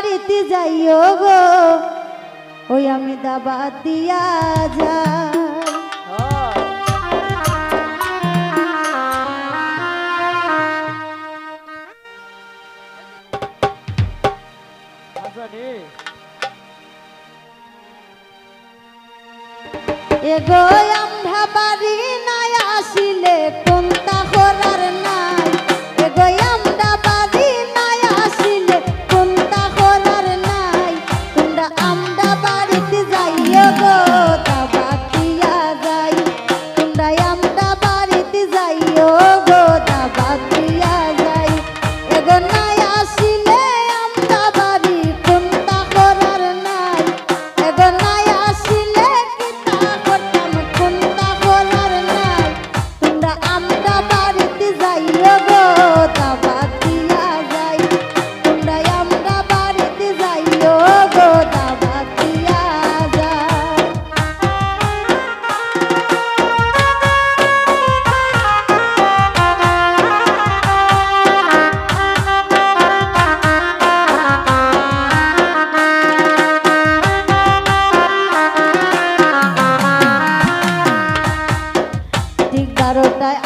বাড়িতে যাইও গো ওই আমি দাবাত দিয়া যাই। এগো আমরা বাড়ি নাই আসিলে কোনটা করার নাই, এগো আমরা বাড়ি নাই আসিলে কোনটা করার নাই, তোমরা আমরা বাড়িতে যাইও গো দাবাত দিয়া যাই, তোমরা আমরা বাড়িতে যাইও গো দাবাত দিয়া যাই। এগো নাই আসিলে আমরা বাড়ি কোনটা করার নাই, এগো নাই আসিলে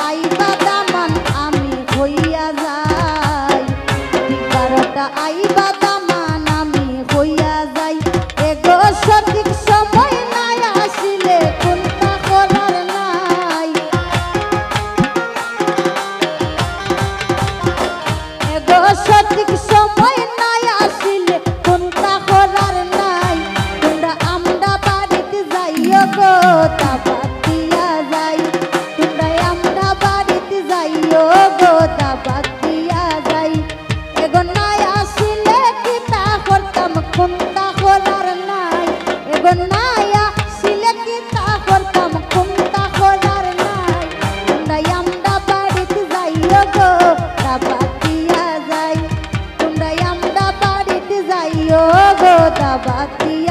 আইবা দামান আমি হইয়া যাই, আইবা দামান আমি হইয়া যাই। এগো সঠিক সময় নাই আসিলে কোনটা করার নাই, এগো সঠিক সময় নাই আসিলে কোনটা করার নাই, তোমরা আমরা বাড়িতে যাইও গো দাবাত দিয়া যাই, দাবাত দিয়া যাই। এগো নাই আসিলে কিতা করতাম কোনটা করার নাই, এগো নাই আসিলে কিতা করতাম কোনটা করার নাই, তোমরা আমরা বাড়িতে যাইও গো দাবাত দিয়া যাই, তোমরা আমরা বাড়িতে যাইও গো দাবাত দিয়া